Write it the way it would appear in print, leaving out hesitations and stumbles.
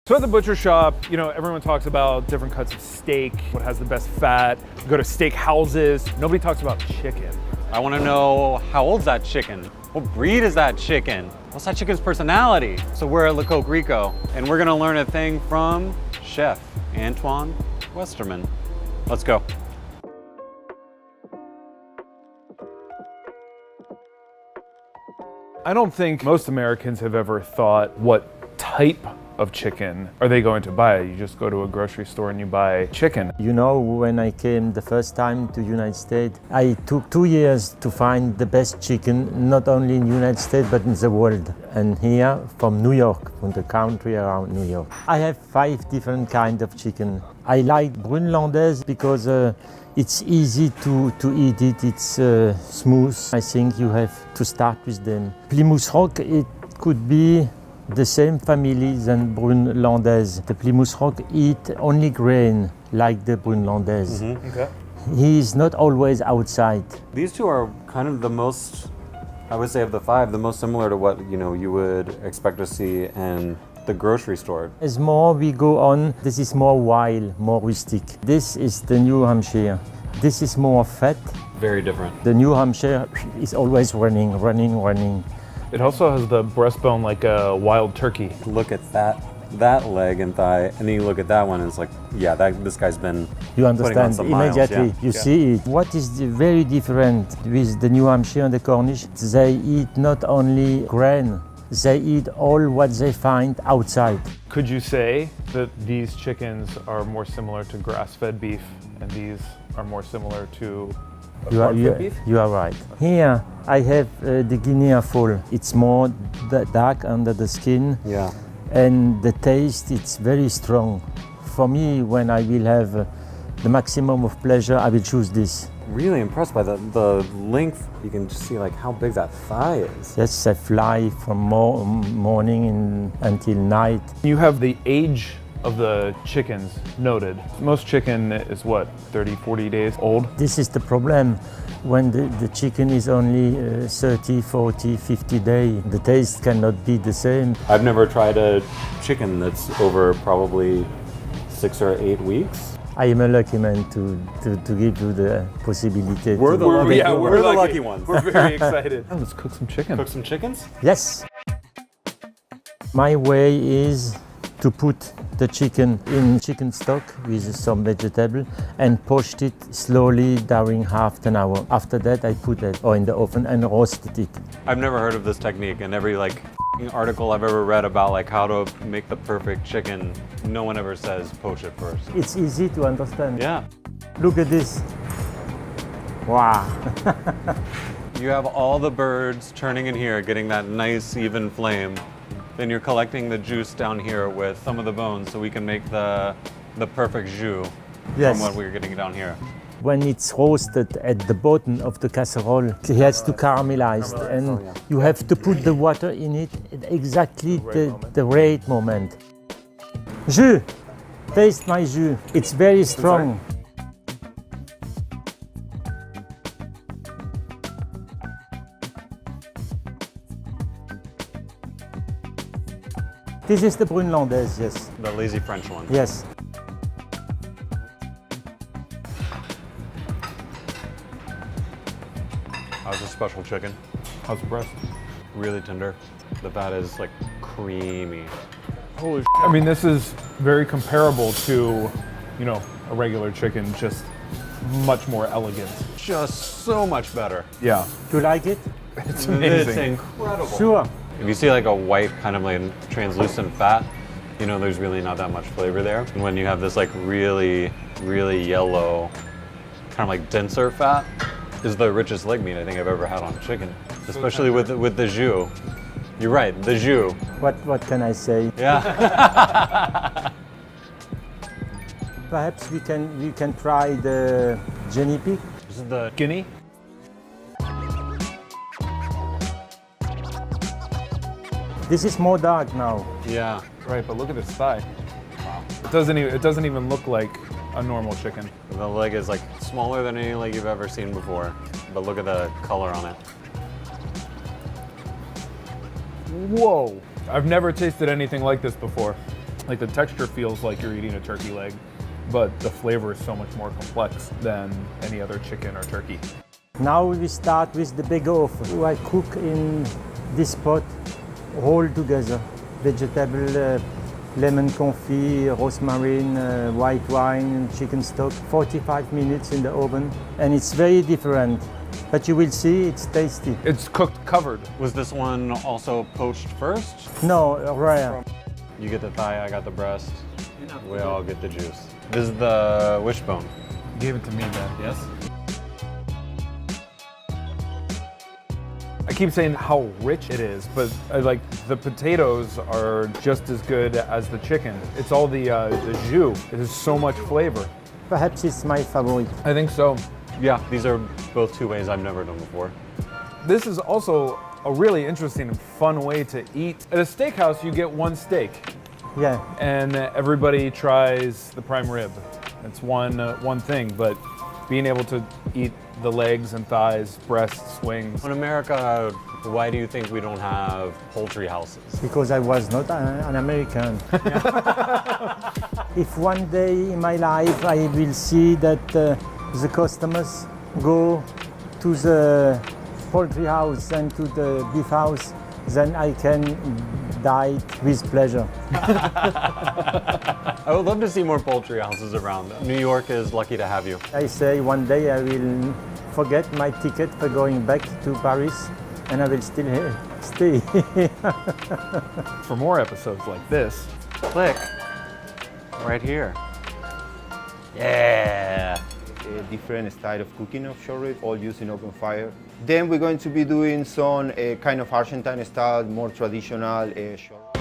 So at the butcher shop, everyone talks about different cuts of steak, what has the best fat. You go to steak houses, nobody talks about chicken. I want to know, how old's that chicken? What breed is that chicken? What's that chicken's personality? So we're at Le Coq Rico, and we're gonna learn a thing from Chef Antoine Westerman. Let's go. I don't think most Americans have ever thought, what type of chicken are they going to buy? You just go to a grocery store and you buy chicken. You know, when I came the first time to United States, I took 2 years to find the best chicken, not only in United States, but in the world. And here, from New York, from the country around New York. I have 5 different kinds of chicken. I like Brune Landaise because it's easy to eat it, it's smooth. I think you have to start with them. Plymouth Rock, it could be the same family than Brune Landaise. The Plymouth Rock eat only grain like the Brune Landaise. Okay. He is not always outside. These two are kind of the most, I would say of the 5, the most similar to what you would expect to see in the grocery store. As more we go on, this is more wild, more rustic. This is the New Hampshire. This is more fat. Very different. The New Hampshire is always running, running, running. It also has the breastbone like a wild turkey. Look at that leg and thigh, and then you look at that one and it's like, yeah, this guy's been You putting on understand some miles, immediately. yeah. You see it. What is very different with the New Hampshire and the Cornish? They eat not only grain, they eat all what they find outside. Could you say that these chickens are more similar to grass-fed beef and these are more similar to farm-fed beef? You are right. Here I have the Guinea fowl. It's more dark under the skin. Yeah. And the taste, it's very strong. For me, when I will have the maximum of pleasure, I will choose this. Really impressed by the length. You can just see like how big that thigh is. Yes, I fly from morning until night. You have the age of the chickens noted. Most chicken is what, 30, 40 days old? This is the problem. When the chicken is only 30, 40, 50 days, the taste cannot be the same. I've never tried a chicken that's over probably 6 or 8 weeks. I am a lucky man to give you the possibility. We're the lucky ones. We're very excited. Let's cook some chicken. Cook some chickens? Yes. My way is to put the chicken in chicken stock with some vegetable and poach it slowly during half an hour. After that, I put it in the oven and roasted it. I've never heard of this technique, and every article I've ever read about how to make the perfect chicken, no one ever says poach it first. It's easy to understand. Yeah. Look at this. Wow. You have all the birds turning in here, getting that nice even flame. Then you're collecting the juice down here with some of the bones so we can make the perfect jus Yes. from what we're getting down here. When it's roasted at the bottom of the casserole, it has to caramelize, and you have to put the water in it at exactly the right moment. Jus, taste my jus. It's very strong. This is the Brune Landaise, yes. The lazy French one. Yes. How's a special chicken? How's the breast? Really tender. The fat is creamy. Holy shit. I mean, this is very comparable to, a regular chicken, just much more elegant. Just so much better. Yeah. Do you like it? It's amazing. It's incredible. Sure. If you see a white kind of translucent fat, there's really not that much flavor there. And when you have this really, really yellow, kind of denser fat, is the richest leg meat I think I've ever had on chicken, especially with the jus. You're right, the jus. What can I say? Yeah. Perhaps we can try the Jenny pig. This is the Guinea? This is more dark now. yeah. Right, but look at this thigh. Wow. It doesn't even look like a normal chicken. The leg is smaller than any leg you've ever seen before, but look at the color on it. Whoa! I've never tasted anything like this before. Like the texture feels like you're eating a turkey leg, but the flavor is so much more complex than any other chicken or turkey. Now we start with the begoff, who I cook in this pot all together. Vegetable, lemon confit, rosemary, white wine, chicken stock. 45 minutes in the oven, and it's very different. But you will see, it's tasty. It's cooked covered. Was this one also poached first? No, rare. You get the thigh, I got the breast. We all get the juice. This is the wishbone. You gave it to me, man. Yes? I keep saying how rich it is, but like the potatoes are just as good as the chicken. It's all the jus. It has so much flavor. Perhaps it's my favorite. I think so. Yeah, these are both two ways I've never done before. This is also a really interesting and fun way to eat. At a steakhouse, you get one steak, Yeah, and everybody tries the prime rib. It's one thing, but being able to eat the legs and thighs, breasts, wings. In America, why do you think we don't have poultry houses? because I was not an American. If one day in my life I will see that the customers go to the poultry house and to the beef house, then I can die with pleasure. I would love to see more poultry houses around. New York is lucky to have you. I say one day I will forget my ticket for going back to Paris and I will still stay. For more episodes like this, Click right here. Yeah. A different style of cooking of short rib, all using open fire. Then we're going to be doing some kind of Argentine style, more traditional short rib.